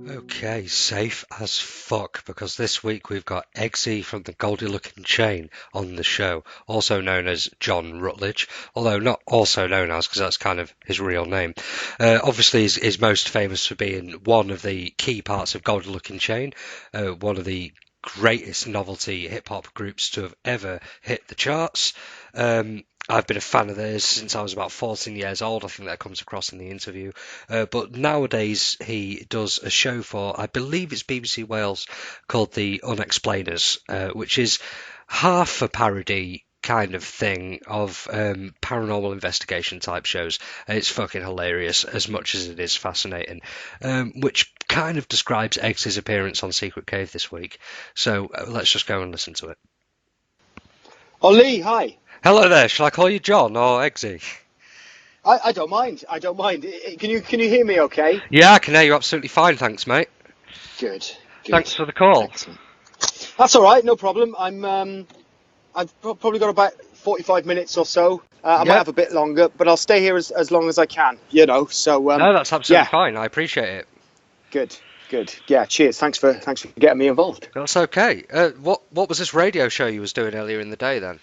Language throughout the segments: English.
Okay, safe as fuck, because this week we've got Eggsy from the Goldie Lookin chain on the show, also known as John Rutledge, although not also known as, because that's kind of his real name. Obviously, he's most famous for being one of the key parts of Goldie Lookin chain, one of the greatest novelty hip-hop groups to have ever hit the charts. I've been a fan of theirs since I was about 14 years old. I think that comes across in the interview. But nowadays he does a show for, I believe it's BBC Wales, called the Unexplainers, which is half a parody kind of thing of paranormal investigation type shows. It's fucking hilarious as much as it is fascinating, which kind of describes Eggsy's appearance on Secret Cave this week. So let's just go and listen to it. Oh, Lee, hi. Hello there. Shall I call you John or Eggsy? I don't mind. I don't mind. Can you hear me okay? Yeah, I can hear you absolutely fine, thanks, mate. Good. Thanks for the call. Excellent. That's all right, no problem. I've probably got about 45 minutes or so. I might have a bit longer, but I'll stay here as long as I can, you know. So no, that's absolutely fine. I appreciate it. Good. Yeah, cheers. Thanks for getting me involved. That's okay. What was this radio show you was doing earlier in the day then?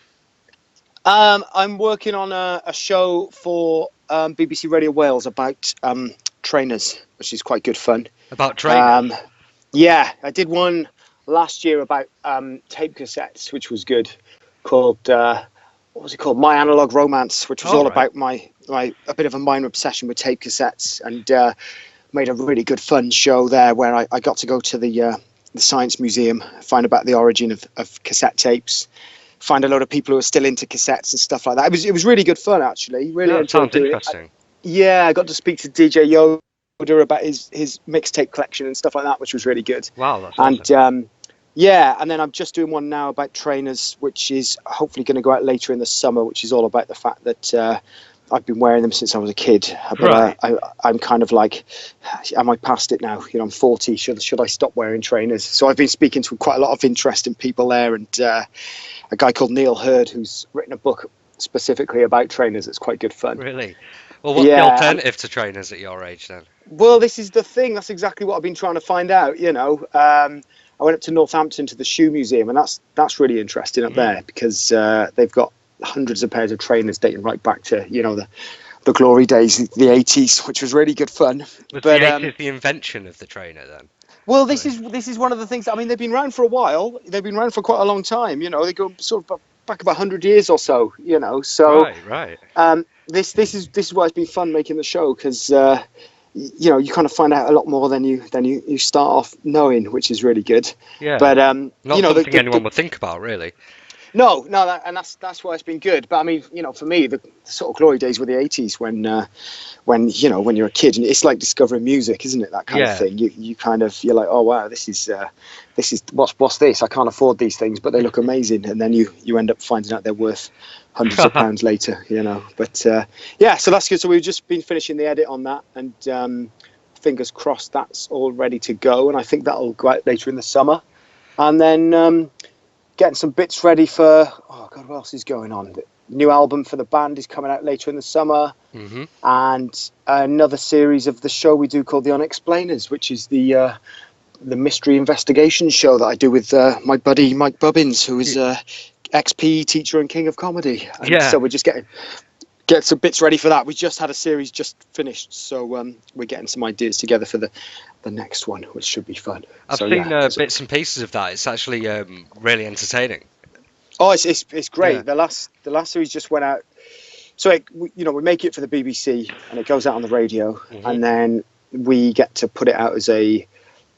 I'm working on a show for BBC Radio Wales about trainers, which is quite good fun. About trainers? Yeah, I did one last year about tape cassettes, which was good, called, what was it called? My Analog Romance, which was all about a bit of a minor obsession with tape cassettes, and made a really good fun show there where I got to go to the Science Museum, find about the origin of cassette tapes, find a lot of people who are still into cassettes and stuff like that. It was really good fun, actually. Really enjoyed doing interesting. I got to speak to DJ Yoda about his mixtape collection and stuff like that, which was really good. Wow, that's awesome. And and then I'm just doing one now about trainers, which is hopefully going to go out later in the summer, which is all about the fact that I've been wearing them since I was a kid. But I'm kind of like, am I past it now? You know, I'm 40. Should I stop wearing trainers? So I've been speaking to quite a lot of interesting people there, and a guy called Neil Hurd, who's written a book specifically about trainers. It's quite good fun. Really? Well, what's the alternative to trainers at your age then? Well, this is the thing. That's exactly what I've been trying to find out. You know, I went up to Northampton to the Shoe Museum, and that's really interesting up there because they've got hundreds of pairs of trainers dating right back to, you know, the glory days, the 80s, which was really good fun. Was the 80s the invention of the trainer then? Well, this is one of the things. I mean, they've been around for a while. They've been around for quite a long time. You know, they go sort of back about 100 years or so. You know, so right. This is why it's been fun making the show because you know, you kind of find out a lot more than you start off knowing, which is really good. Yeah. But not you know, something anyone would think about, really. No, and that's why it's been good. But I mean, you know, for me, the sort of glory days were the 80s when you know, when you're a kid, and it's like discovering music, isn't it? That kind of thing. You're like, oh wow, this is what's this? I can't afford these things, but they look amazing. And then you end up finding out they're worth hundreds of pounds later, you know. But so that's good. So we've just been finishing the edit on that, and fingers crossed that's all ready to go. And I think that'll go out later in the summer, and then. Getting some bits ready for, oh God, what else is going on? The new album for the band is coming out later in the summer. Mm-hmm. And another series of the show we do called the Unexplainers, which is the mystery investigation show that I do with my buddy Mike Bubbins, who is ex-PE teacher and king of comedy. And so we're just get some bits ready for that. We just had a series just finished, so we're getting some ideas together for the next one, which should be fun. I've seen bits and pieces of that. It's actually really entertaining. Oh, it's great. The last series just went out. So we make it for the BBC and it goes out on the radio, and then we get to put it out as a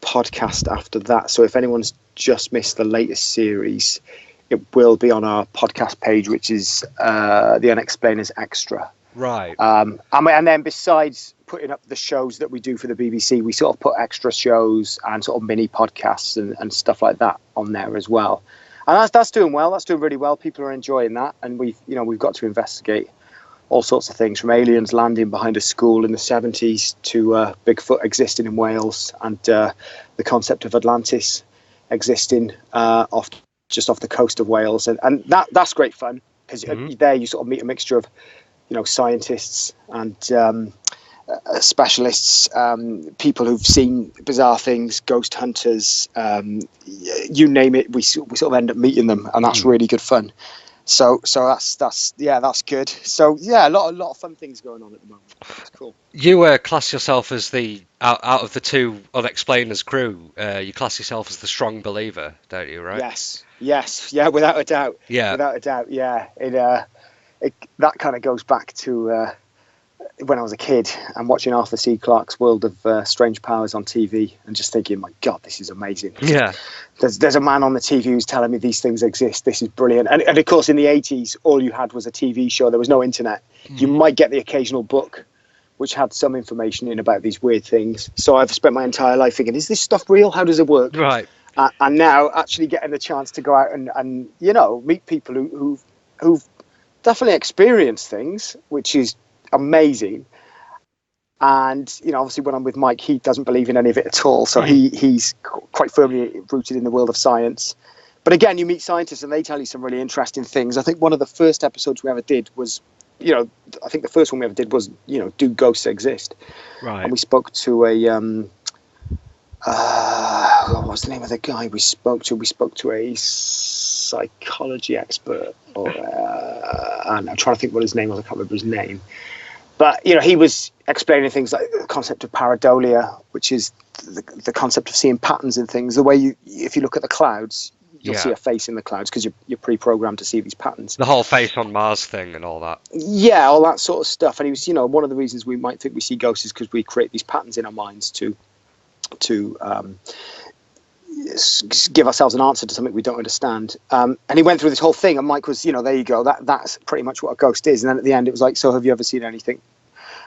podcast after that. So if anyone's just missed the latest series, it will be on our podcast page, which is the Unexplainers Extra. Right. And then besides putting up the shows that we do for the BBC, we sort of put extra shows and sort of mini podcasts and stuff like that on there as well. And that's doing well. That's doing really well. People are enjoying that. And we've got to investigate all sorts of things, from aliens landing behind a school in the 70s to Bigfoot existing in Wales, and the concept of Atlantis existing just off the coast of Wales. And that's great fun because there you sort of meet a mixture of, you know, scientists and specialists, people who've seen bizarre things, ghost hunters, you name it. We sort of end up meeting them, and that's really good fun. So that's good. So yeah, a lot of fun things going on at the moment. It's cool. You class yourself as the out of the two Unexplainers crew. You class yourself as the strong believer, don't you? Right? Yes, yeah, without a doubt. Yeah. Yeah. That kind of goes back to when I was a kid and watching Arthur C. Clarke's World of Strange Powers on TV and just thinking, my God, this is amazing. Yeah. There's a man on the TV who's telling me these things exist. This is brilliant. And of course, in the 80s, all you had was a TV show. There was no internet. You might get the occasional book which had some information in about these weird things. So I've spent my entire life thinking, is this stuff real? How does it work? Right. And now actually getting the chance to go out and meet people who've definitely experienced things, which is amazing. And obviously when I'm with Mike, he doesn't believe in any of it at all, so he's quite firmly rooted in the world of science. But again, you meet scientists and they tell you some really interesting things. I think one of the first episodes we ever did was, I think the first one we ever did was, do ghosts exist? Right. And we spoke to a what was the name of the guy we spoke to? We spoke to a psychology expert, or and I'm trying to think what his name was. I can't remember his name. But he was explaining things like the concept of pareidolia, which is the concept of seeing patterns in things. The way if you look at the clouds, you'll see a face in the clouds because you're pre-programmed to see these patterns. The whole face on Mars thing and all that. Yeah, all that sort of stuff. And he was, one of the reasons we might think we see ghosts is because we create these patterns in our minds to give ourselves an answer to something we don't understand. And he went through this whole thing, and Mike was, there you go, that's pretty much what a ghost is. And then at the end it was like, so have you ever seen anything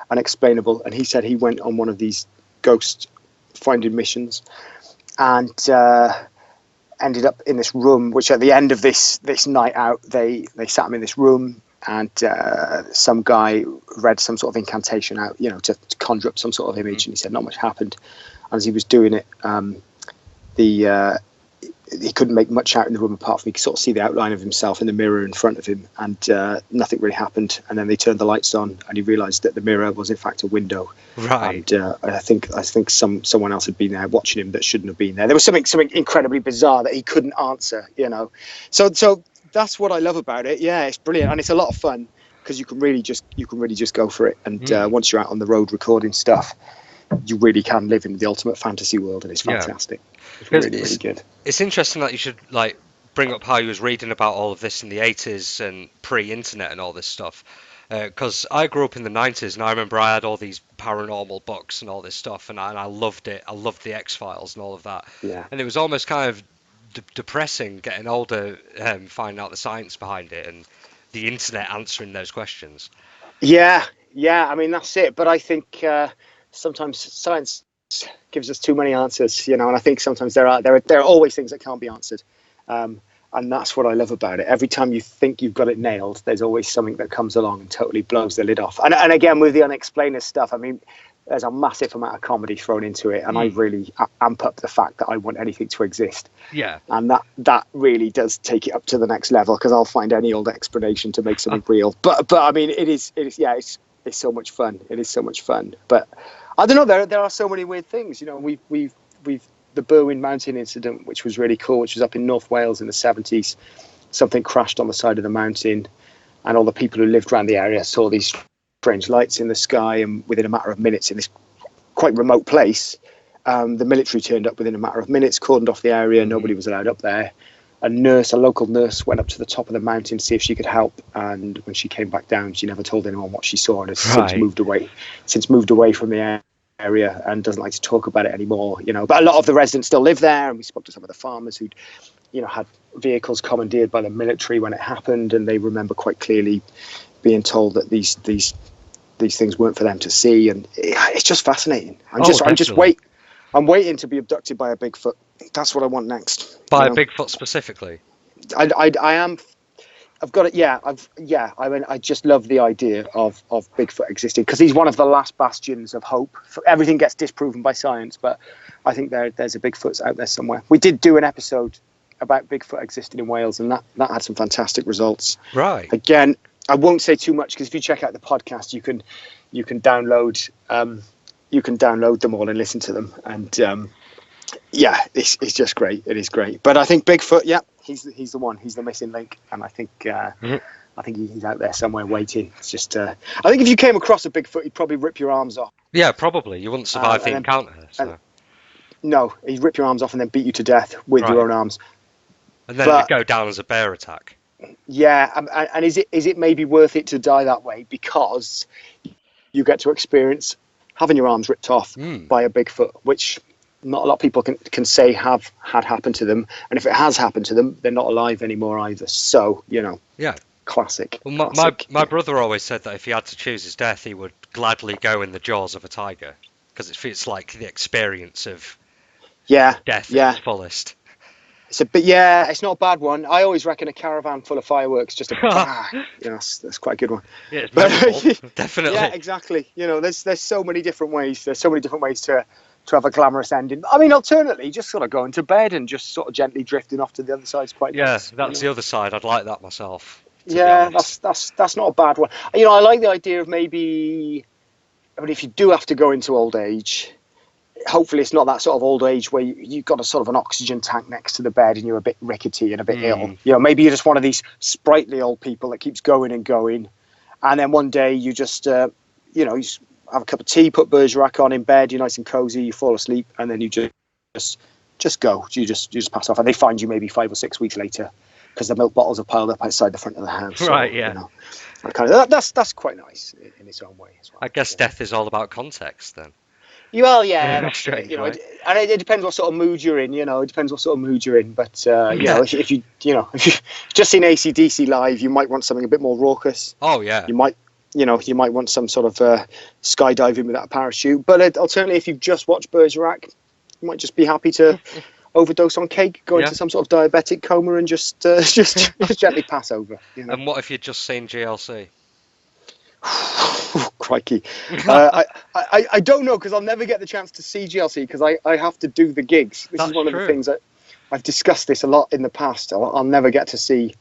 unexplainable? And he said he went on one of these ghost finding missions and ended up in this room, which at the end of this night out, they sat him in this room, and some guy read some sort of incantation out, to conjure up some sort of image. And he said not much happened. And as he was doing it, he couldn't make much out in the room apart from he could sort of see the outline of himself in the mirror in front of him, and nothing really happened. And then they turned the lights on, and he realised that the mirror was in fact a window. Right. And I think someone else had been there watching him that shouldn't have been there. There was something incredibly bizarre that he couldn't answer. So that's what I love about it. Yeah, it's brilliant, and it's a lot of fun because you can really just go for it. And once you're out on the road recording stuff, you really can live in the ultimate fantasy world, and it's fantastic. It's really good. It's interesting that you should bring up how you was reading about all of this in the 80s and pre-internet and all this stuff, because I grew up in the 90s, and I remember I had all these paranormal books and all this stuff, and I loved it. I loved the X-Files and all of that. Yeah. And it was almost kind of depressing getting older, finding out the science behind it and the internet answering those questions. Yeah, I mean that's it. But I think sometimes science gives us too many answers, and I think sometimes there are always things that can't be answered, and that's what I love about it. Every time you think you've got it nailed, there's always something that comes along and totally blows the lid off. And again, with the Unexplainers stuff, I mean, there's a massive amount of comedy thrown into it, and I really amp up the fact that I want anything to exist. Yeah. And that really does take it up to the next level, because I'll find any old explanation to make something real. But I mean, it's so much fun. It is so much fun. But I don't know. There are so many weird things. We've the Berwyn mountain incident, which was really cool, which was up in North Wales in the 70s. Something crashed on the side of the mountain, and all the people who lived around the area saw these strange lights in the sky. And within a matter of minutes, in this quite remote place, the military turned up within a matter of minutes, cordoned off the area. Nobody was allowed up there. A local nurse, went up to the top of the mountain to see if she could help, and when she came back down, she never told anyone what she saw, and has since moved away from the area and doesn't like to talk about it anymore. But a lot of the residents still live there, and we spoke to some of the farmers who'd had vehicles commandeered by the military when it happened, and they remember quite clearly being told that these things weren't for them to see, and it's just fascinating. I'm waiting to be abducted by a Bigfoot. That's what I want next. By a Bigfoot specifically? I am. I've got it. Yeah. I mean, I just love the idea of Bigfoot existing, because he's one of the last bastions of hope. Everything gets disproven by science, but I think there's a Bigfoot out there somewhere. We did do an episode about Bigfoot existing in Wales, and that had some fantastic results. Right. Again, I won't say too much, because if you check out the podcast, you can download you can download them all and listen to them. And yeah, it's just great. It is great. But I think Bigfoot, yeah, he's the one. He's the missing link, and I think he's out there somewhere waiting. It's just I think if you came across a Bigfoot, he'd probably rip your arms off. Yeah, probably. You wouldn't survive the encounter. So. No, he'd rip your arms off and then beat you to death with your own arms. And then it'd go down as a bear attack. Yeah, and is it maybe worth it to die that way because you get to experience having your arms ripped off by a Bigfoot, which not a lot of people can say had happened to them. And if it has happened to them, they're not alive anymore either. So, yeah, classic. Well, my brother always said that if he had to choose his death, he would gladly go in the jaws of a tiger because it's like the experience of death at its fullest. It's not a bad one. I always reckon a caravan full of fireworks, just a bang. That's quite a good one. Yeah, it's memorable, definitely. Yeah, exactly. There's so many different ways. There's so many different ways to have a glamorous ending. I mean, alternately, just sort of going to bed and just sort of gently drifting off to the other side is quite nice. Yeah, that's the other side. I'd like that myself. Yeah, that's not a bad one. I like the idea of maybe. I mean, if you do have to go into old age. Hopefully it's not that sort of old age where you've got a sort of an oxygen tank next to the bed and you're a bit rickety and a bit ill. Maybe you're just one of these sprightly old people that keeps going and going. And then one day you just, you have a cup of tea, put Bergerac on in bed, you're nice and cozy, you fall asleep, and then you just go. You just pass off. And they find you maybe 5 or 6 weeks later because the milk bottles are piled up outside the front of the house. Right, so, yeah. That's quite nice in its own way as well. I guess death is all about context then. Well, yeah, and it depends what sort of mood you're in. It depends what sort of mood you're in. But if you've just seen AC/DC live, you might want something a bit more raucous. Oh yeah. You might want some sort of skydiving without a parachute. But alternatively, if you've just watched Bergerac, you might just be happy to overdose on cake, go into some sort of diabetic coma, and just gently pass over. And what if you'd just seen GLC? Crikey. I don't know because I'll never get the chance to see GLC because I have to do the gigs. This is one of the things that I've discussed this a lot in the past. I'll never get to see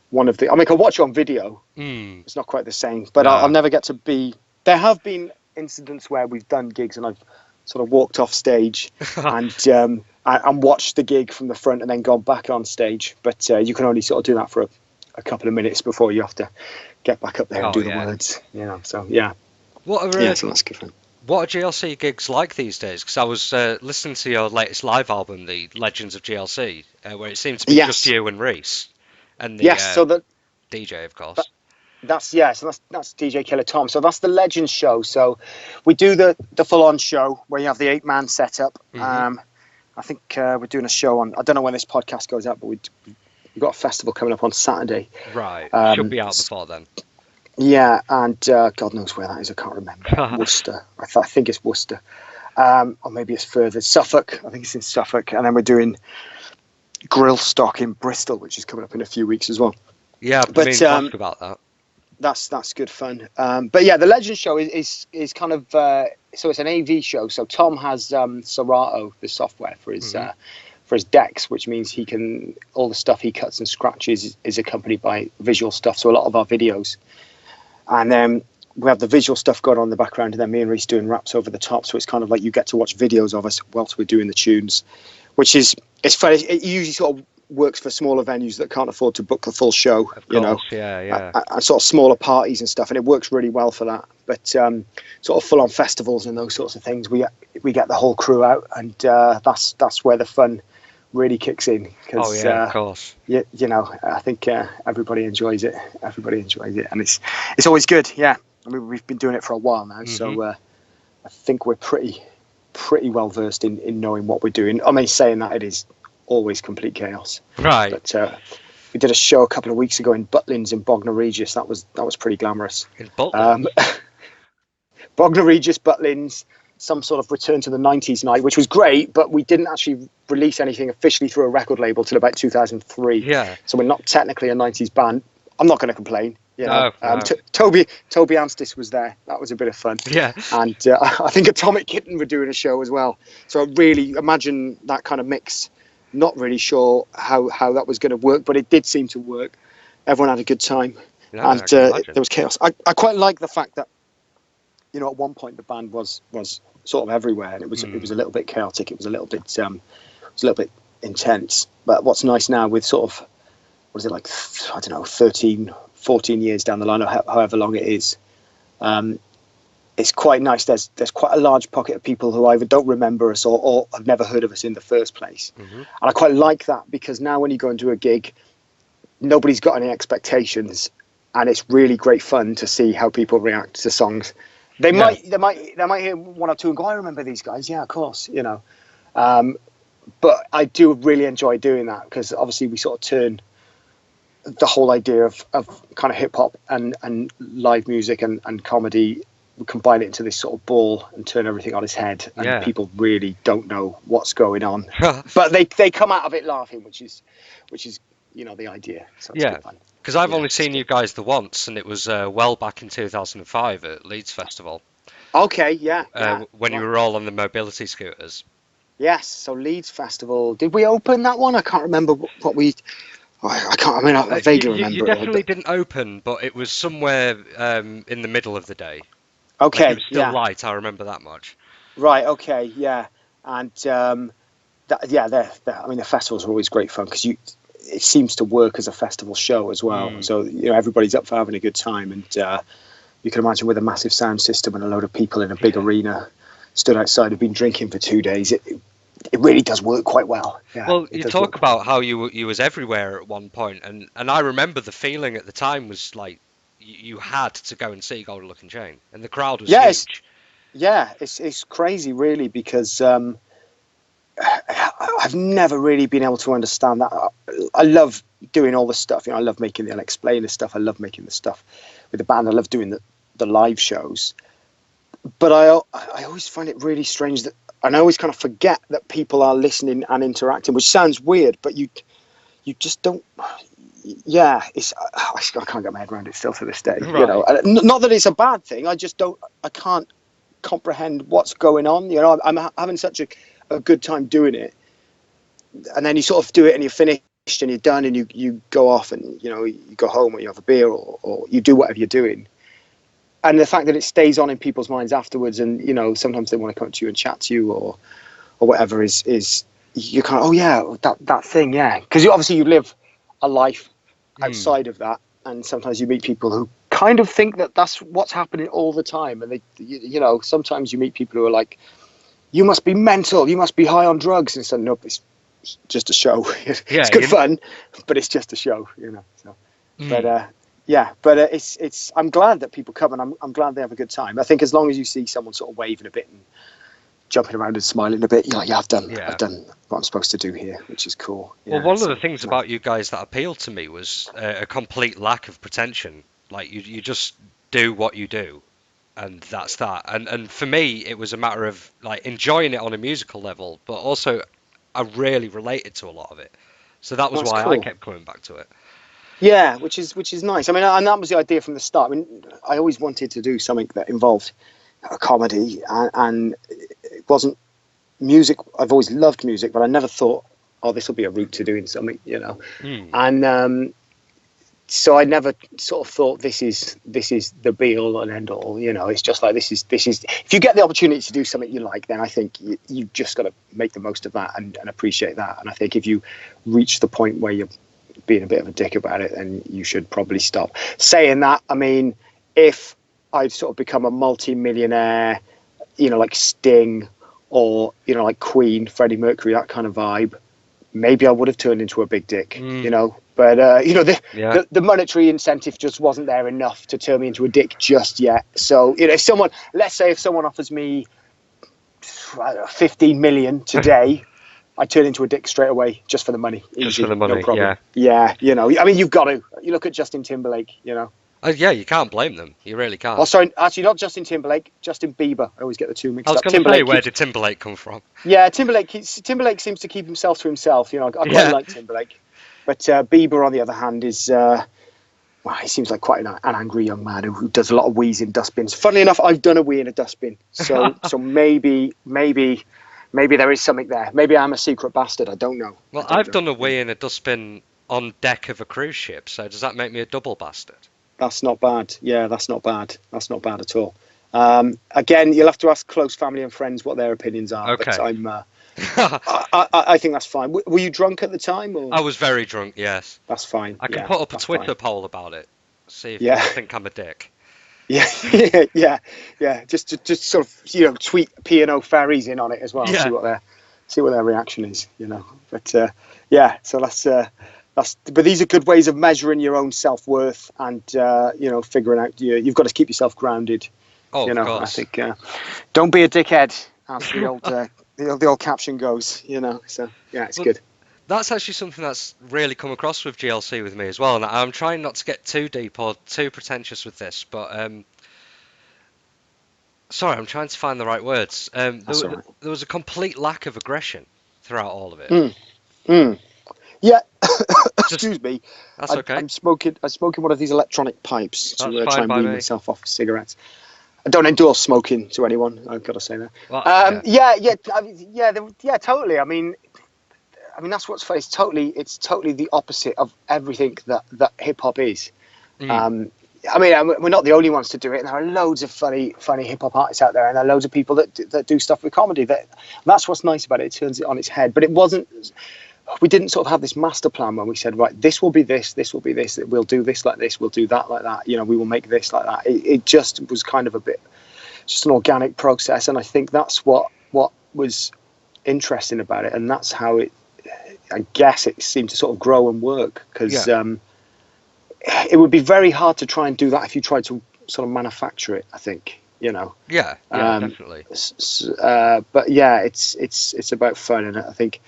one of the. I mean, I can watch it on video. It's not quite the same, but I'll never get to be. There have been incidents where we've done gigs and I've sort of walked off stage and watched the gig from the front and then gone back on stage. But you can only sort of do that for a couple of minutes before you have to get back up there and do the words, so yeah. So that's good fun. What are GLC gigs like these days? Because I was listening to your latest live album, The Legends of GLC, where it seems to be just you and Reese, and the so the DJ, of course. That's DJ Killer Tom. So that's the Legends show. So we do the full-on show where you have the 8-man setup. I think we're doing a show on. I don't know when this podcast goes out, but we've got a festival coming up on Saturday. Right. Should be out before then. Yeah, and God knows where that is. I can't remember. Worcester. I think it's Worcester. Or maybe it's further. Suffolk. I think it's in Suffolk. And then we're doing Grill Stock in Bristol, which is coming up in a few weeks as well. Yeah, but talk about that. That's good fun. But yeah, the Legends show is kind of so it's an AV show. So Tom has Serato, the software for his decks, which means all the stuff he cuts and scratches is accompanied by visual stuff. So a lot of our videos, and then we have the visual stuff going on in the background, and then me and Reese doing raps over the top. So it's kind of like you get to watch videos of us whilst we're doing the tunes, which is it's funny. It usually sort of works for smaller venues that can't afford to book the full show, and sort of smaller parties and stuff, and it works really well for that. But sort of full-on festivals and those sorts of things, we get the whole crew out, and that's where the fun really kicks in. Cause, of course. I think everybody enjoys it. And it's always good. Yeah, I mean, we've been doing it for a while now, so I think we're pretty well versed in knowing what we're doing. I mean, saying that, it is always complete chaos. Right. But we did a show a couple of weeks ago in Butlins in Bognor Regis. That was pretty glamorous. In Butlins? Bognor Regis, Butlins, some sort of return to the 90s night, which was great, but we didn't actually release anything officially through a record label till about 2003. Yeah. So we're not technically a 90s band. I'm not going to complain. No. Toby Anstis was there. That was a bit of fun. Yeah. And I think Atomic Kitten were doing a show as well. So I really imagine that kind of mix. Not really sure how that was going to work, but it did seem to work. Everyone had a good time, and there was chaos. I quite like the fact that you know, at one point the band was sort of everywhere, and it was a little bit chaotic. It was a little bit intense. But what's nice now with sort of, what is it, like, I don't know, 13, 14 years down the line, or however long it is, it's quite nice. There's quite a large pocket of people who either don't remember us or have never heard of us in the first place. And I quite like that, because now when you go into a gig, nobody's got any expectations, and it's really great fun to see how people react to songs. They might hear one or two and go, I remember these guys. Yeah, of course, you know. But I do really enjoy doing that, because obviously we sort of turn the whole idea of kind of hip hop and live music and comedy, we combine it into this sort of ball and turn everything on its head, and people really don't know what's going on, but they come out of it laughing, which is you know, the idea. So it's good fun. Because I've only seen you guys the once, and it was well back in 2005 at Leeds Festival. Okay, when you were all on the mobility scooters. Yes, so Leeds Festival. Did we open that one? I can't remember what we. I can't. I mean, I vaguely remember. You definitely didn't open, but it was somewhere in the middle of the day. Okay, like it was still light. I remember that much. Right. Okay. Yeah. And I mean, the festivals are always great fun, because it seems to work as a festival show as well. So you know, everybody's up for having a good time, and you can imagine with a massive sound system and a load of people in a big arena stood outside who've been drinking for 2 days. It really does work quite well. Yeah, well, you talk about how you was everywhere at one point, and I remember the feeling at the time was like you had to go and see Goldie, Lookin, Chain, and the crowd was huge. It's crazy, really, because I've never really been able to understand that. I love doing all the stuff. You know, I love making the Unexplainers stuff. I love making the stuff with the band. I love doing the live shows. But I always find it really strange that, and I always kind of forget that people are listening and interacting, which sounds weird, but you just don't. Yeah, I can't get my head around it still to this day. Right. You know, not that it's a bad thing. I can't comprehend what's going on. You know, I'm having such a good time doing it, and then you sort of do it and you're finished and you're done, and you go off and, you know, you go home or you have a beer or you do whatever you're doing. And the fact that it stays on in people's minds afterwards, and, you know, sometimes they want to come to you and chat to you or whatever, is you kind of, oh yeah, that thing, yeah. Because you live a life outside of that, and sometimes you meet people who kind of think that that's what's happening all the time, and you know, sometimes you meet people who are like, you must be mental, you must be high on drugs, and so nope, it's just a show. It's good fun, but it's just a show, you know. So, but it's I'm glad that people come, and I'm glad they have a good time. I think as long as you see someone sort of waving a bit and jumping around and smiling a bit, you're like, I've done what I'm supposed to do here, which is cool. Well, one of the things about you guys that appealed to me was a complete lack of pretension. Like you just do what you do, and that's that. And for me, it was a matter of like enjoying it on a musical level, but also I really related to a lot of it. So that was why I kept coming back to it. Yeah, which is nice. I mean, and that was the idea from the start. I mean, I always wanted to do something that involved a comedy, and it wasn't music. I've always loved music, but I never thought, oh, this will be a route to doing something, you know. And so I never sort of thought this is the be all and end all, you know. It's just like this is if you get the opportunity to do something you like, then I think you just got to make the most of that and appreciate that. And I think if you reach the point where you're being a bit of a dick about it, then you should probably stop. Saying that, I mean, if I'd sort of become a multi-millionaire, you know, like Sting or, you know, like Queen, Freddie Mercury, that kind of vibe, maybe I would have turned into a big dick, you know. But, you know, the monetary incentive just wasn't there enough to turn me into a dick just yet. So, you know, let's say if someone offers me 15 million today, I turn into a dick straight away just for the money. Just for the money, no problem. Yeah, you know, I mean, you've got to. You look at Justin Timberlake, you know. Yeah, you can't blame them. You really can't. Oh, sorry, actually, not Justin Timberlake, Justin Bieber. I always get the two mixed up. I was going to say, where did Timberlake come from? Yeah, Timberlake seems to keep himself to himself. You know, I quite like Timberlake. But Bieber, on the other hand, is... well, he seems like quite an angry young man who does a lot of wheeze in dustbins. Funnily enough, I've done a wee in a dustbin. So maybe there is something there. Maybe I'm a secret bastard. I don't know. Well, I've done a wee in a dustbin on deck of a cruise ship. So does that make me a double bastard? That's not bad. Yeah, that's not bad. That's not bad at all. Again, you'll have to ask close family and friends what their opinions are. Okay. But I think that's fine. Were you drunk at the time? Or? I was very drunk, yes. That's fine. I can put up a Twitter poll about it. See if you think I'm a dick. Yeah, yeah. Just sort of tweet P&O Ferries in on it as well. Yeah. See what their reaction is. But So but these are good ways of measuring your own self-worth and figuring out you've got to keep yourself grounded. Oh, of course. I think don't be a dickhead, as the old the old caption goes. So it's good. That's actually something that's really come across with GLC with me as well, and I'm trying not to get too deep or too pretentious with this, but sorry, I'm trying to find the right words. There was a complete lack of aggression throughout all of it. Yeah. Excuse me. That's okay. I'm smoking one of these electronic pipes to try and wean myself off cigarettes. I don't endorse smoking to anyone. I've got to say that. Well, totally. I mean, that's what's funny. It's totally the opposite of everything that hip hop is. We're not the only ones to do it. And there are loads of funny hip hop artists out there, and there are loads of people that do stuff with comedy. That's what's nice about it. It turns it on its head. But it wasn't. We didn't sort of have this master plan when we said, right, this will be this will be this. We'll do this like this. We'll do that like that. We will make this like that. It just was kind of just an organic process, and I think that's what was interesting about it, and that's how it. I guess it seemed to sort of grow and work because it would be very hard to try and do that if you tried to sort of manufacture it. I think Yeah, definitely. But yeah, it's about fun, and I think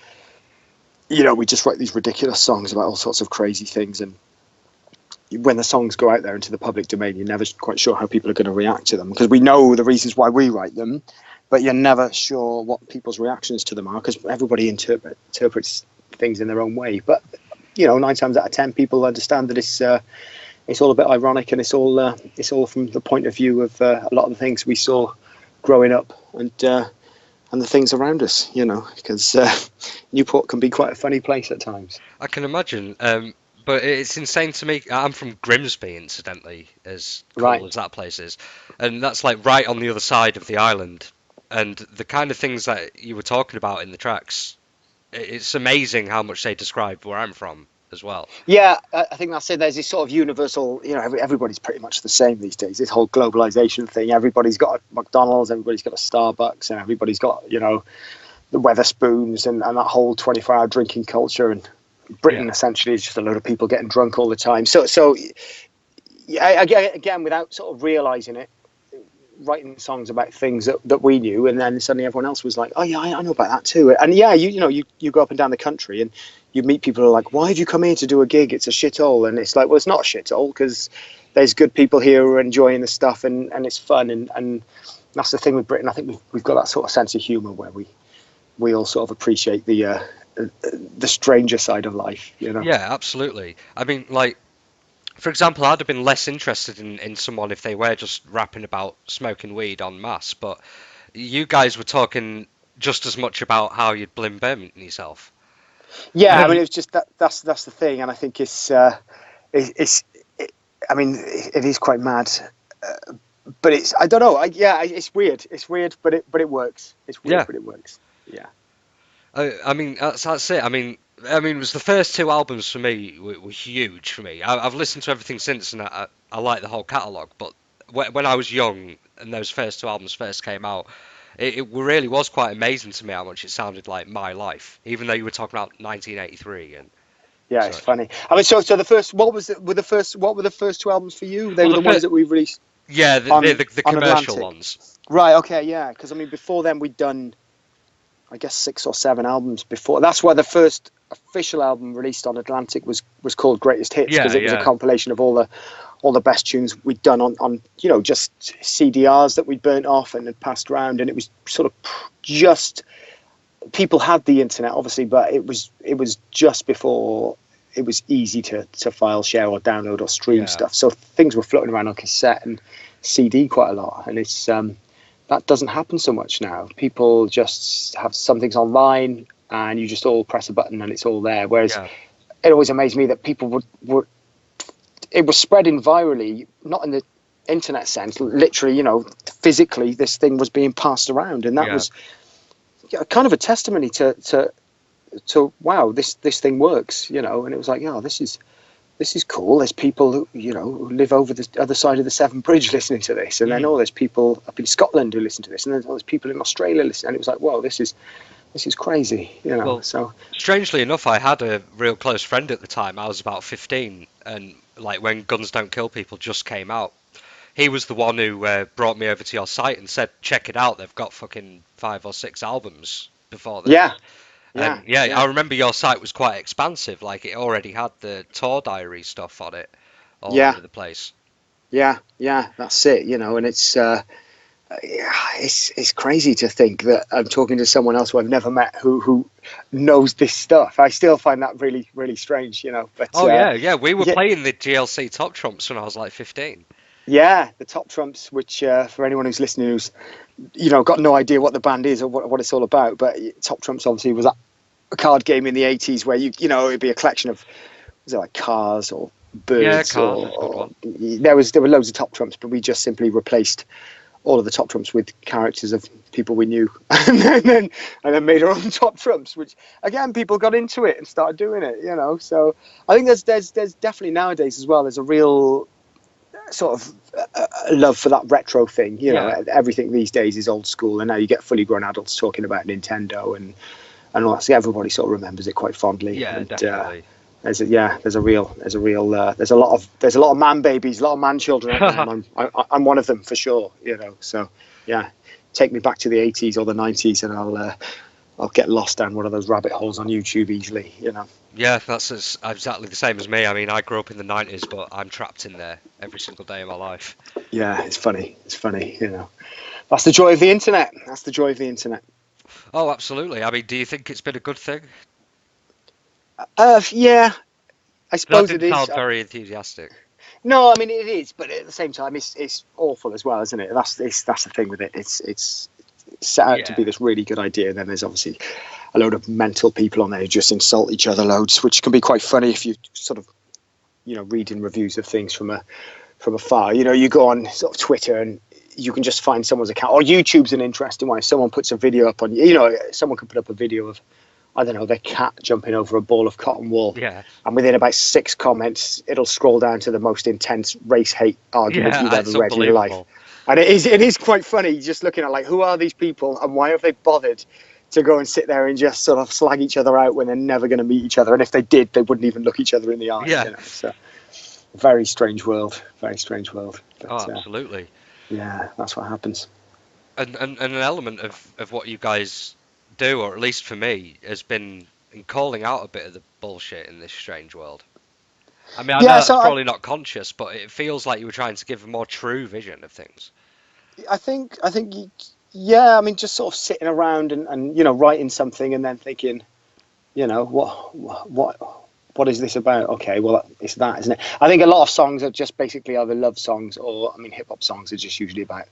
we just write these ridiculous songs about all sorts of crazy things, and when the songs go out there into the public domain, you're never quite sure how people are going to react to them, because we know the reasons why we write them, but you're never sure what people's reactions to them are, because everybody interprets things in their own way. But 9 times out of 10 people understand that it's all a bit ironic, and it's all from the point of view of a lot of the things we saw growing up, and the things around us, because Newport can be quite a funny place at times. I can imagine, but it's insane to me. I'm from Grimsby, incidentally, as cool as that place is, and that's like right on the other side of the island, and the kind of things that you were talking about in the tracks, it's amazing how much they describe where I'm from as well. Yeah, I think that's it. There's this sort of universal, everybody's pretty much the same these days. This whole globalization thing, everybody's got a McDonald's, everybody's got a Starbucks, and everybody's got, the Weatherspoons and that whole 24-hour drinking culture. And Britain essentially is just a load of people getting drunk all the time. So yeah, again, without sort of realizing it, writing songs about things that we knew, and then suddenly everyone else was like, oh yeah, I know about that too. And yeah, you go up and down the country and you meet people who are like, why have you come here to do a gig? It's a shithole. And it's like, well, it's not a shithole, because there's good people here who are enjoying the stuff, and it's fun, and that's the thing with Britain. I think we've got that sort of sense of humour where we all sort of appreciate the stranger side of life, Yeah, absolutely. I mean, like, for example, I'd have been less interested in someone if they were just rapping about smoking weed en masse, but you guys were talking just as much about how you'd blim Berwyn yourself. Yeah, it was just that's the thing, and I think it is quite mad, but it's, I don't know, it's weird, but it works. It's weird, but it works. Yeah. I mean, that's it. I mean, it was the first 2 albums for me were huge for me. I've listened to everything since, and I like the whole catalogue. But when I was young and those first 2 albums first came out, it really was quite amazing to me how much it sounded like my life, even though you were talking about 1983. And yeah, it's funny. I mean, so the first, what were the first 2 albums for you? They were the ones that we released. Yeah, the commercial ones. Right. Okay. Yeah. Because I mean, before then we'd done, I guess, 6 or 7 albums before. That's why the first official album released on Atlantic was called Greatest Hits, because it was a compilation of all the best tunes we'd done on just CDRs that we'd burnt off and had passed around, and it was sort of just, people had the internet obviously, but it was just before it was easy to file share or download or stream stuff. So things were floating around on cassette and CD quite a lot, and it's that doesn't happen so much now. People just have some things online, and you just all press a button and it's all there. Whereas it always amazed me that people would it was spreading virally, not in internet sense, literally, you know, physically, this thing was being passed around, and that was kind of a testimony to wow, this thing works, you know. And it was like, oh, this is cool. There's people who, you know, who live over the other side of the Severn Bridge listening to this, and then there's people up in Scotland who listen to this, and then there's people in Australia listening. And it was like, wow, this is crazy, you know. Well, so strangely enough, I had a real close friend at the time. I was about 15, and like when Guns Don't Kill People just came out, he was the one who brought me over to your site and said, check it out. They've got fucking 5 or 6 albums before this. Yeah. I remember your site was quite expansive. Like, it already had the tour diary stuff on it all over the place. Yeah, that's it, you know. And it's crazy to think that I'm talking to someone else who I've never met who knows this stuff. I still find that really, really strange, you know. But we were playing the GLC Top Trumps when I was like 15. Yeah, the Top Trumps, which for anyone who's listening who's, you know, got no idea what the band is or what it's all about, but Top Trumps obviously was a card game in the 80s where you know, it'd be a collection of, was it like cars or birds? Yeah, cars. There were loads of Top Trumps, but we just simply replaced all of the Top Trumps with characters of people we knew, and then made our own Top Trumps, which again, people got into it and started doing it, you know. So I think there's definitely nowadays as well, there's a real sort of love for that retro thing, you know. Everything these days is old school, and now you get fully grown adults talking about Nintendo and all that. So everybody sort of remembers it quite fondly. Definitely. There's a lot of man babies, a lot of man children out there. I'm one of them for sure, you know. So yeah, take me back to the 80s or the 90s, and I'll get lost down one of those rabbit holes on YouTube easily, you know. Yeah, that's exactly the same as me. I mean, I grew up in the 90s, but I'm trapped in there every single day of my life. Yeah, it's funny, you know. That's the joy of the internet. Oh, absolutely. I mean, do you think it's been a good thing? Yeah, I suppose it is. That didn't sound very enthusiastic. No, I mean it is, but at the same time, it's awful as well, isn't it? That's the thing with it. It's set out to be this really good idea, and then there's obviously a load of mental people on there who just insult each other loads, which can be quite funny if you sort of, you know, reading reviews of things from afar. You know, you go on sort of Twitter and you can just find someone's account, or YouTube's an interesting one. If someone puts a video up on, you know, someone could put up a video of, I don't know, their cat jumping over a ball of cotton wool. Yeah. And within about 6 comments, it'll scroll down to the most intense race hate argument you've ever read in your life. And it is quite funny just looking at, like, who are these people and why have they bothered to go and sit there and just sort of slag each other out when they're never going to meet each other. And if they did, they wouldn't even look each other in the eye. Yeah. You know? So, very strange world. But, absolutely. Yeah, that's what happens. And an element of what you guys do, or at least for me, has been in calling out a bit of the bullshit in this strange world. I mean, I know that's probably not conscious, but it feels like you were trying to give a more true vision of things. I think, yeah, I mean, just sort of sitting around and you know, writing something and then thinking, you know, what is this about? Okay, well, it's that, isn't it? I think a lot of songs are just basically either love songs or, I mean, hip hop songs are just usually about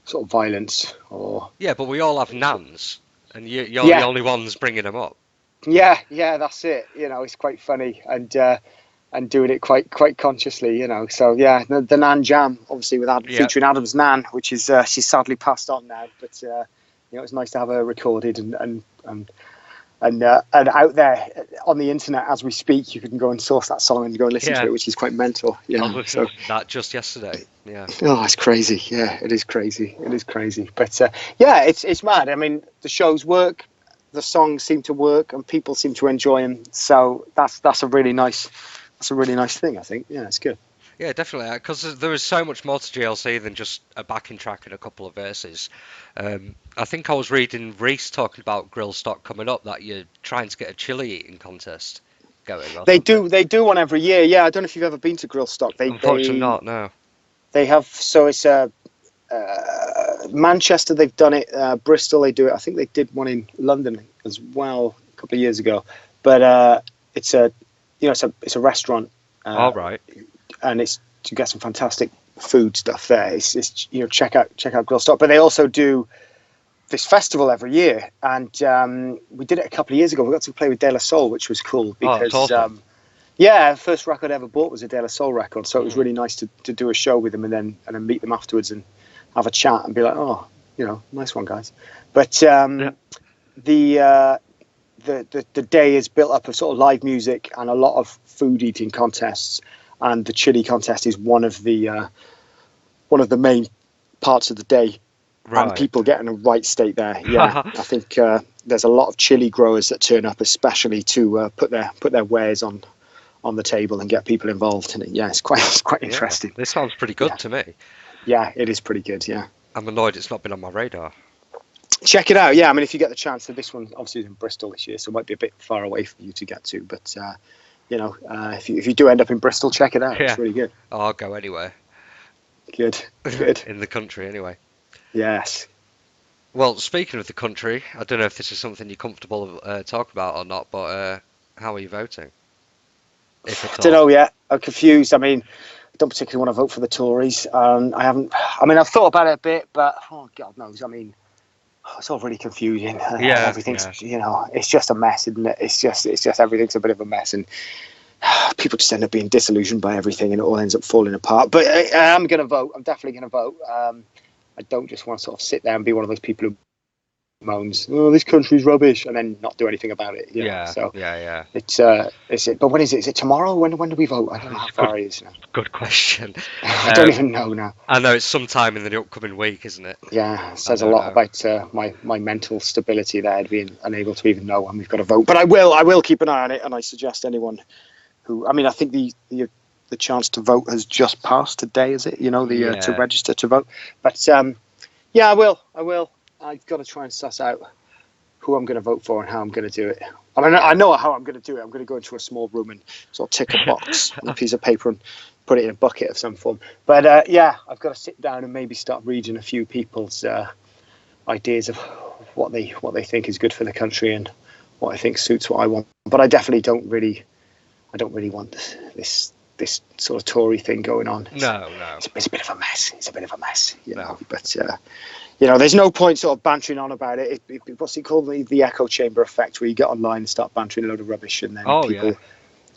sort of violence or... Yeah, but we all have nans, and you're the only ones bringing them up. Yeah, that's it. You know, it's quite funny and doing it quite consciously, you know. So yeah, the Nan Jam, obviously featuring Adam's Nan, which is she's sadly passed on now, but you know, it's nice to have her recorded and out there on the internet as we speak. You can go and source that song and go and listen to it, which is quite mental. Yeah, I was listening to that just yesterday. Yeah. Oh, it's crazy. Yeah, it is crazy. But yeah, it's mad. I mean, the shows work, the songs seem to work, and people seem to enjoy them. So that's a really nice thing, I think. Yeah, it's good. Yeah, definitely, because there is so much more to GLC than just a backing track and a couple of verses. I think I was reading Reese talking about Grill Stock coming up, that you're trying to get a chili eating contest going. They do one every year. Yeah, I don't know if you've ever been to Grill Stock. Unfortunately not, no. They have, so it's Manchester, they've done it, Bristol, they do it. I think they did one in London as well a couple of years ago. But it's a restaurant. All right. And it's to get some fantastic food stuff there. It's you know, check out Grill Stock. But they also do this festival every year, and we did it a couple of years ago. We got to play with De La Soul, which was cool because awesome. Yeah, the first record I ever bought was a De La Soul record, so it was really nice to do a show with them and then meet them afterwards and have a chat and be like, oh, nice one, guys. But the day is built up of sort of live music and a lot of food eating contests, and the chili contest is one of the main parts of the day. Right. And people get in a right state there. Yeah, I think there's a lot of chili growers that turn up, especially to put their wares on the table and get people involved. And it's quite interesting. This sounds pretty good to me. Yeah, it is pretty good. Yeah, I'm annoyed it's not been on my radar. Check it out. Yeah, I mean, if you get the chance, this one obviously is in Bristol this year, so it might be a bit far away for you to get to. But if you do end up in Bristol, check it out. Yeah. It's really good. Oh, I'll go anywhere. Good. In the country, anyway. Yes. Well, speaking of the country, I don't know if this is something you're comfortable talk about or not, but how are you voting? I don't know yet. I'm confused. I mean, I don't particularly want to vote for the Tories. I've thought about it a bit, but God knows. I mean, it's all really confusing. Everything's, it's just a mess, isn't it? It's just everything's a bit of a mess, and people just end up being disillusioned by everything, and it all ends up falling apart. But I am going to vote. I'm definitely going to vote. I don't just want to sort of sit there and be one of those people who moans, "Oh, this country's rubbish," and then not do anything about it. It's But when is it? Is it tomorrow? When do we vote? I don't know how far it is now. Good question. I don't even know now. I know it's sometime in the upcoming week, isn't it? Yeah, it says a lot about my mental stability there, being unable to even know when we've got to vote. But I will keep an eye on it, and I suggest anyone who, I think the chance to vote has just passed today, is it? To register to vote. But I will. I've got to try and suss out who I'm going to vote for and how I'm going to do it. I mean, I know how I'm going to do it. I'm going to go into a small room and sort of tick a box on a piece of paper and put it in a bucket of some form. But I've got to sit down and maybe start reading a few people's ideas of what they think is good for the country and what I think suits what I want. But I definitely don't really want this sort of Tory thing going on. No. It's a bit of a mess. It's a bit of a mess, know. But there's no point sort of bantering on about it. What's it called? The echo chamber effect, where you get online and start bantering a load of rubbish, and then people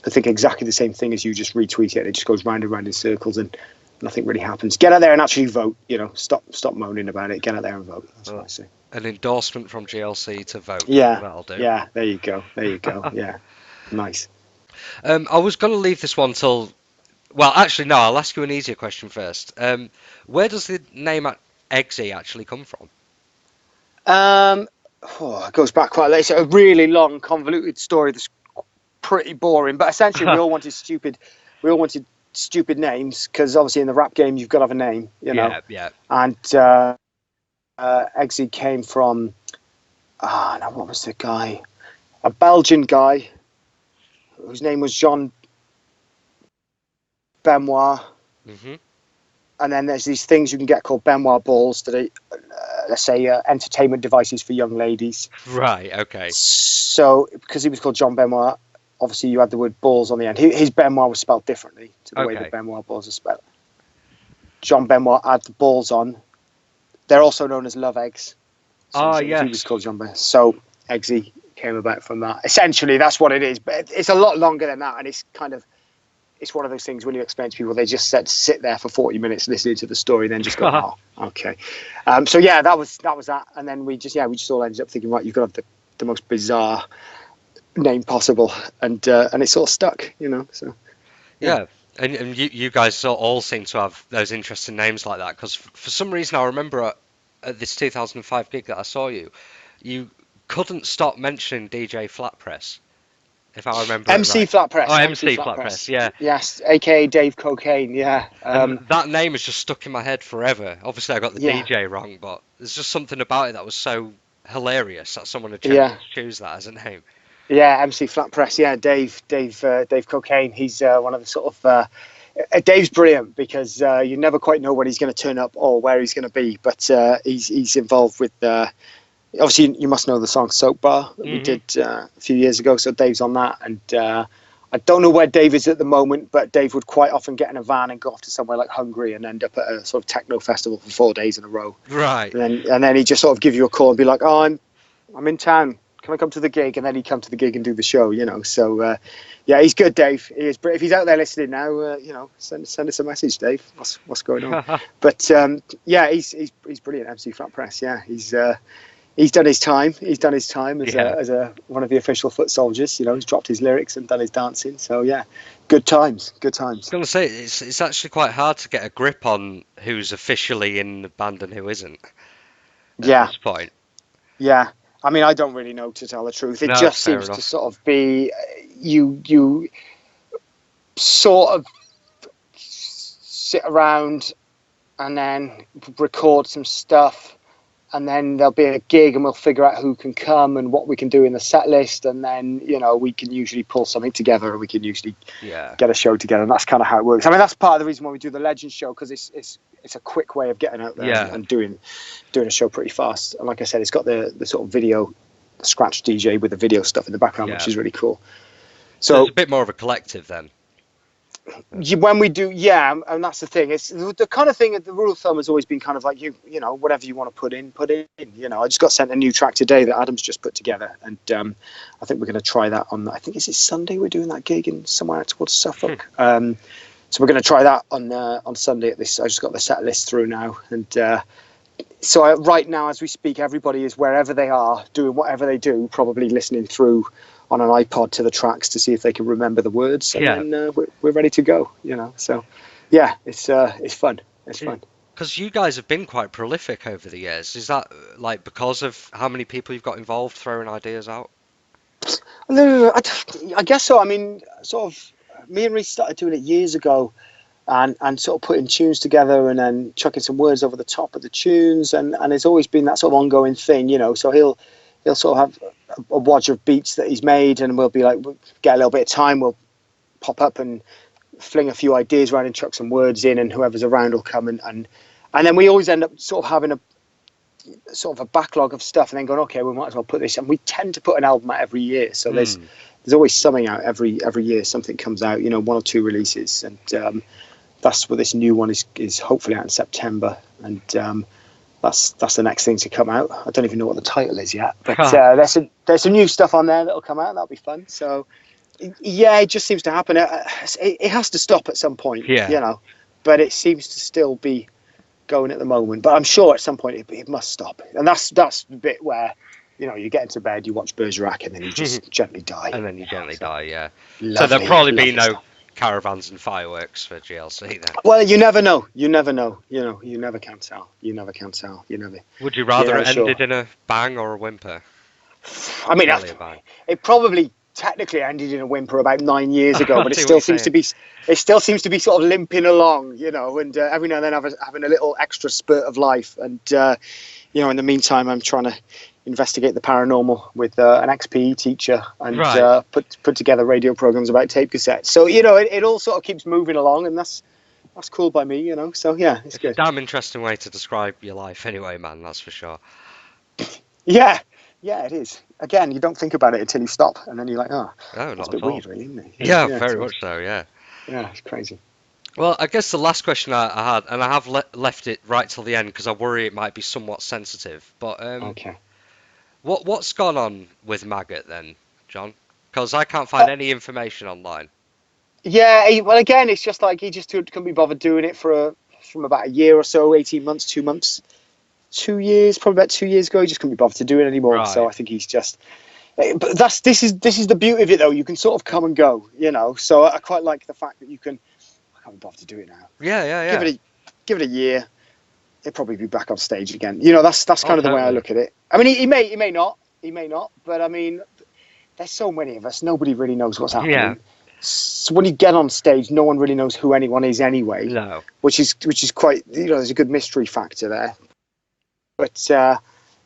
who think exactly the same thing as you just retweet it. And it just goes round and round in circles, and nothing really happens. Get out there and actually vote. Stop moaning about it. Get out there and vote. That's what I say. An endorsement from GLC to vote. Yeah, that'll do. Yeah, there you go. Yeah, nice. I was going to leave this one till. Well, actually, no. I'll ask you an easier question first. Where does the name Eggsy actually come from? It goes back quite late. It's a really long, convoluted story that's pretty boring. But essentially, we all wanted stupid names, because obviously in the rap game you've got to have a name, Yeah. And Eggsy came from what was the guy? A Belgian guy whose name was Jean Benoit. Mm-hmm. And then there's these things you can get called Benoit balls that are, let's say, entertainment devices for young ladies. Right, okay. So, because he was called John Benoit, obviously you had the word balls on the end. His Benoit was spelled differently to the way the Benoit balls are spelled. John Benoit had the balls on. They're also known as love eggs. So yes. He was called John Benoit. So, Eggsy came about from that. Essentially, that's what it is. But it's a lot longer than that, and it's kind of... It's one of those things when you explain to people, they just sit there for 40 minutes listening to the story, then just go, oh, okay. So yeah, that was that, and then we just all ended up thinking, right, you've got to have the most bizarre name possible, and it sort of stuck, So yeah. And you guys all seem to have those interesting names like that, because for some reason I remember at this 2005 gig that I saw you couldn't stop mentioning DJ Flat Press. If I remember MC right. Flat Press. Oh, MC Flat Press, yeah. Yes, a.k.a. Dave Cocaine, yeah. That name is just stuck in my head forever. Obviously, I got the DJ wrong, but there's just something about it that was so hilarious that someone had choose that as a name. Yeah, MC Flat Press, yeah. Dave Cocaine, he's one of the sort of... Dave's brilliant, because you never quite know when he's going to turn up or where he's going to be, but he's involved with... Obviously, you must know the song Soap Bar that we did a few years ago. So Dave's on that. And I don't know where Dave is at the moment, but Dave would quite often get in a van and go off to somewhere like Hungary and end up at a sort of techno festival for 4 days in a row. Right. And then he'd just sort of give you a call and be like, oh, I'm in town. Can I come to the gig? And then he'd come to the gig and do the show, you know. So, yeah, he's good, Dave. He is. If he's out there listening now, you know, send us a message, Dave. What's going on? But yeah, he's brilliant. MC Flat Press. Yeah, he's done his time. He's done his time as one of the official foot soldiers. You know, he's dropped his lyrics and done his dancing. So yeah, good times. Good times. I was going to say it's actually quite hard to get a grip on who's officially in the band and who isn't. At this point. Yeah. I mean, I don't really know, to tell the truth. It just seems to sort of be you sort of sit around and then record some stuff. And then there'll be a gig and we'll figure out who can come and what we can do in the set list. And then, you know, we can usually pull something together and we can usually get a show together. And that's kind of how it works. I mean, that's part of the reason why we do the Legends show, because it's a quick way of getting out there and doing a show pretty fast. And like I said, it's got the sort of video, the scratch DJ with the video stuff in the background, which is really cool. So it's a bit more of a collective then. When we do, and that's the thing. It's the kind of thing. The rule of thumb has always been kind of like you know, whatever you want to put in. You know, I just got sent a new track today that Adam's just put together, and I think we're going to try that on. I think it's Sunday. We're doing that gig in somewhere towards Suffolk. So we're going to try that on Sunday at this. I just got the set list through now, and so right now as we speak, everybody is wherever they are doing whatever they do, probably listening through on an iPod to the tracks to see if they can remember the words, and then we're ready to go, you know. So yeah, it's fun. It's fun. Because you guys have been quite prolific over the years. Is that like because of how many people you've got involved throwing ideas out? No, I guess so. I mean, sort of, me and Reece started doing it years ago, and sort of putting tunes together and then chucking some words over the top of the tunes, and it's always been that sort of ongoing thing, you know. So he'll sort of have a wad of beats that he's made, and we'll be like, we'll get a little bit of time, we'll pop up and fling a few ideas around and chuck some words in, and whoever's around will come, and then we always end up sort of having a sort of a backlog of stuff, and then going, okay, we might as well put this, and we tend to put an album out every year, so there's always something out every year. Something comes out, you know, 1 or 2 releases, and that's what this new one is hopefully out in September, and that's the next thing to come out. I don't even know what the title is yet, but there's some new stuff on there that'll come out. That'll be fun. So yeah, it just seems to happen. It has to stop at some point, you know, but it seems to still be going at the moment. But I'm sure at some point it must stop, and that's the bit where, you know, you get into bed, you watch Bergerac, and then you just gently die. And then you gently die, yeah. Lovely, so there'll probably be no caravans and fireworks for GLC then. Well, you never know. You know, you never can tell. Would you rather it ended in a bang or a whimper? I mean, it probably technically ended in a whimper about 9 years ago, but it still seems to be sort of limping along, you know, and every now and then having a little extra spurt of life. And you know, in the meantime, I'm trying to investigate the paranormal with an ex-PE teacher, and put together radio programs about tape cassettes. So, you know, it all sort of keeps moving along, and that's cool by me, you know. So yeah, it's good. A damn interesting way to describe your life anyway, man, that's for sure. Yeah, it is. Again, you don't think about it until you stop, and then you're like, that's a bit weird, really, isn't it? Yeah, very much so, yeah. Yeah, it's crazy. Well, I guess the last question I had, and I have left it right till the end because I worry it might be somewhat sensitive, but okay. What's gone on with Maggot then, John? Because I can't find any information online. Yeah, well, again, it's just like he just couldn't be bothered doing it from about a year or so, 18 months, 2 months, 2 years, probably about 2 years ago. He just couldn't be bothered to do it anymore. Right. So I think he's just. But this is the beauty of it, though. You can sort of come and go, you know. So I quite like the fact that you can. I can't be bothered to do it now. Yeah. Give it a year. He'll probably be back on stage again. You know, that's kind of the way I look at it. I mean, he may not, but I mean, there's so many of us. Nobody really knows what's happening. Yeah. So when you get on stage, no one really knows who anyone is anyway. No. Which is quite, you know, there's a good mystery factor there. But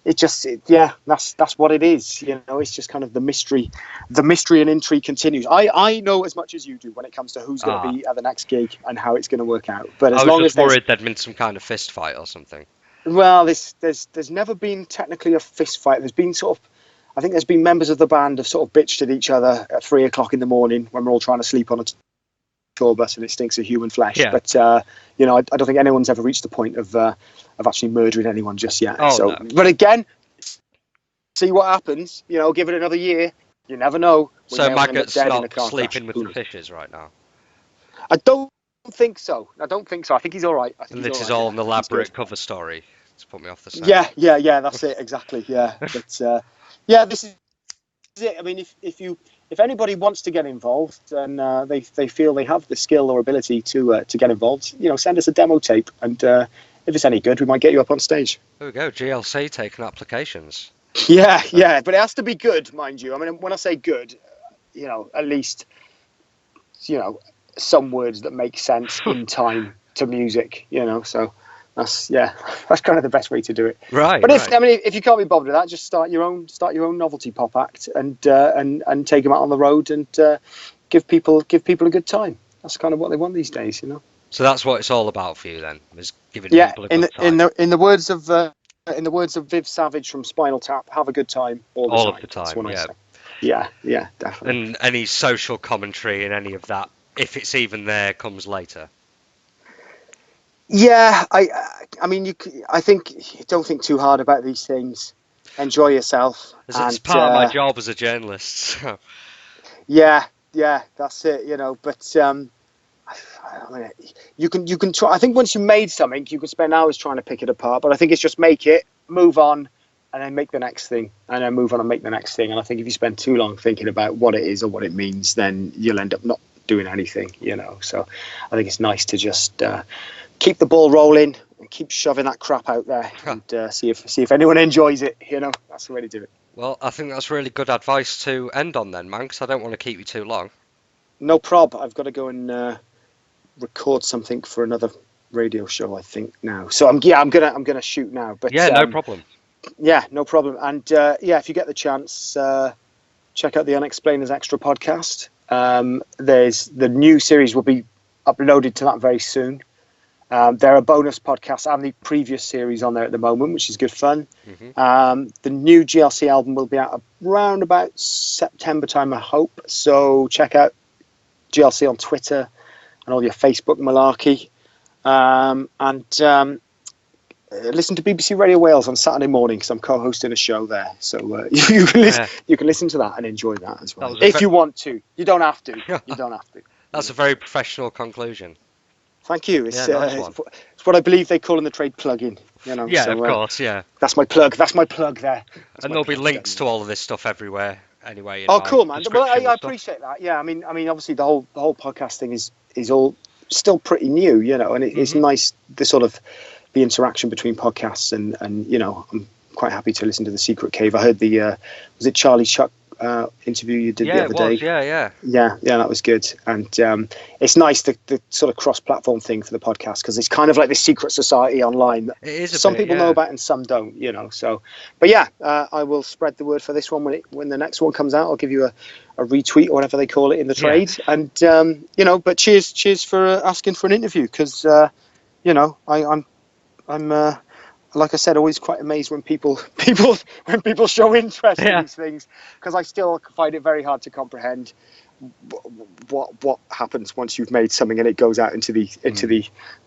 that's what it is. You know, it's just kind of the mystery and intrigue continues. I know as much as you do when it comes to who's going to be at the next gig and how it's going to work out. But as long as worried there'd been some kind of fist fight or something. Well, there's never been technically a fist fight. There's been I think there's been members of the band have sort of bitched at each other at 3 o'clock in the morning when we're all trying to sleep on a tour bus and it stinks of human flesh. Yeah. But you know, I don't think anyone's ever reached the point of actually murdering anyone just yet. No. But again, see what happens. Give it another year. You never know. So Maggot's not sleeping with the fishes right now? I don't think so. I think he's all right. And this is all an elaborate cover story to put me off the set. Yeah. That's it exactly. Yeah, but this is it. I mean, if anybody wants to get involved and they feel they have the skill or ability to get involved, send us a demo tape, and if it's any good, we might get you up on stage. There we go. GLC taking applications. Yeah, but it has to be good, mind you. I mean, when I say good, at least, some words that make sense in time to music, so that's kind of the best way to do it. Right. But if you can't be bothered with that, just start your own novelty pop act and take them out on the road and give people a good time. That's kind of what they want these days, So that's what it's all about for you then, is giving people a good time. In the words of Viv Savage from Spinal Tap, have a good time all of the time. That's what I say. Yeah, definitely. And any social commentary and any of that, if it's even there, comes later. Yeah, I mean, I think don't think too hard about these things. Enjoy yourself. It's part of my job as a journalist. So. Yeah, that's it. But I mean, you can try. I think once you made something, you can spend hours trying to pick it apart. But I think it's just make it, move on, and then make the next thing, and then move on and make the next thing. And I think if you spend too long thinking about what it is or what it means, then you'll end up not doing anything. So I think it's nice to just keep the ball rolling and keep shoving that crap out there and see if anyone enjoys it. That's the way to do it. Well, I think that's really good advice to end on then, man, because I don't want to keep you too long. No prob. I've got to go and record something for another radio show, I think, now. So I'm gonna shoot now. But no problem. Yeah, no problem. And if you get the chance, check out the Unexplainers Extra podcast. There's the new series will be uploaded to that very soon. There are bonus podcasts and the previous series on there at the moment, which is good fun. Mm-hmm. The new GLC album will be out around about September time, I hope. So check out GLC on Twitter and all your Facebook malarkey. And listen to BBC Radio Wales on Saturday morning because I'm co-hosting a show there. So you can listen to that and enjoy that as well. If you want to. You don't have to. You don't have to. That's a very professional conclusion. Thank you. It's what I believe they call in the trade plug-in. Yeah, so, of course, yeah. That's my plug there. And there'll be links to all of this stuff everywhere anyway. Oh, cool, man. Well, I appreciate that. Yeah, I mean, obviously the whole podcast thing is all still pretty new, and it's nice the sort of the interaction between podcasts and I'm quite happy to listen to The Secret Cave. I heard was it Charlie Chuck interview you did the other day? Yeah, that was good. And it's nice the sort of cross-platform thing for the podcast because it's kind of like the secret society online. It is some people know about and some don't, So, but yeah, I will spread the word for this one when the next one comes out. I'll give you a retweet or whatever they call it in the trade. And but cheers for asking for an interview because I'm like I said, always quite amazed when people show interest in these things because I still find it very hard to comprehend what happens once you've made something and it goes out into the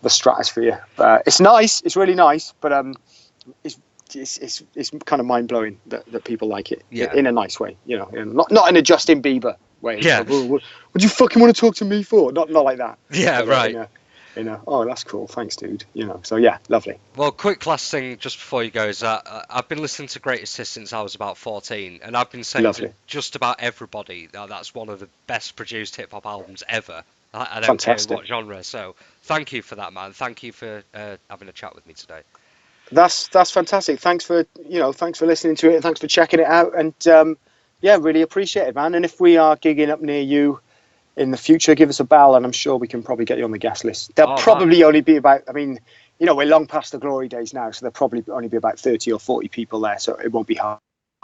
stratosphere. It's nice, it's really nice, but it's kind of mind blowing that people like it in a nice way, not in a Justin Bieber way. Yeah. Like, what do you fucking want to talk to me for? Not like that. Yeah, but, right. Oh, that's cool. Thanks, dude. So yeah, lovely. Well, quick last thing just before you go is that I've been listening to Greatest Hits since I was about 14, and I've been saying to just about everybody that that's one of the best produced hip hop albums ever. I don't care what genre. So thank you for that, man. Thank you for having a chat with me today. That's fantastic. Thanks for listening to it, and thanks for checking it out. And really appreciate it, man. And if we are gigging up near you in the future, give us a bell and I'm sure we can probably get you on the guest list. There'll probably only be about, we're long past the glory days now, so there'll probably only be about 30 or 40 people there, so it won't be hard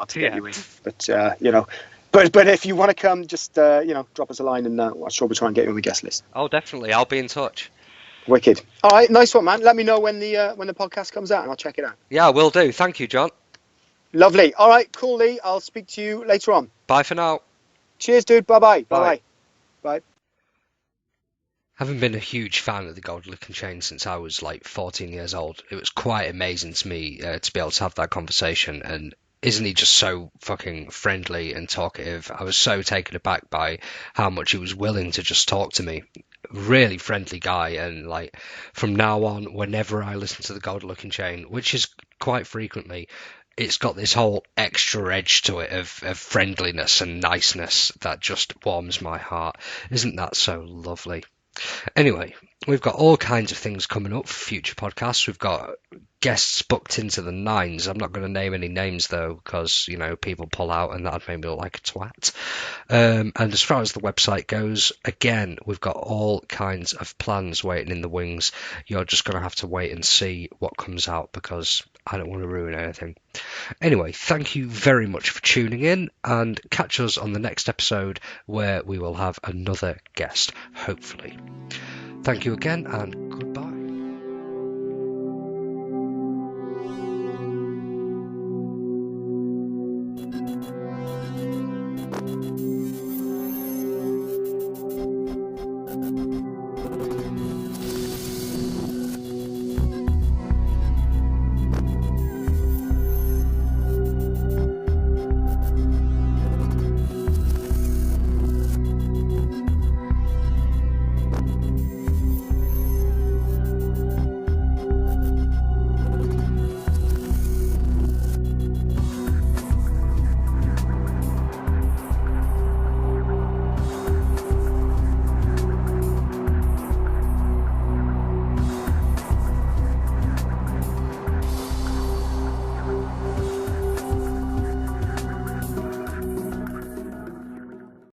to get you in. But, but if you want to come, just, drop us a line and I'm sure we'll try and get you on the guest list. Oh, definitely. I'll be in touch. Wicked. All right, nice one, man. Let me know when the podcast comes out and I'll check it out. Yeah, I will do. Thank you, John. Lovely. All right, cool, Lee. I'll speak to you later on. Bye for now. Cheers, dude. Bye-bye. Bye-bye. Bye. Having been a huge fan of the Goldie Lookin Chain since I was like 14 years old, it was quite amazing to me to be able to have that conversation and isn't he just so fucking friendly and talkative? I was so taken aback by how much he was willing to just talk to me. Really friendly guy, and like from now on, whenever I listen to the Goldie Lookin Chain, which is quite frequently, it's got this whole extra edge to it of friendliness and niceness that just warms my heart. Isn't that so lovely? Anyway, we've got all kinds of things coming up for future podcasts. We've got guests booked into the nines. I'm not going to name any names though, because people pull out and that'd make me look like a twat. And as far as the website goes, again, we've got all kinds of plans waiting in the wings. You're just going to have to wait and see what comes out, because I don't want to ruin anything. Anyway, thank you very much for tuning in, and catch us on the next episode where we will have another guest, hopefully. Thank you again, and goodbye.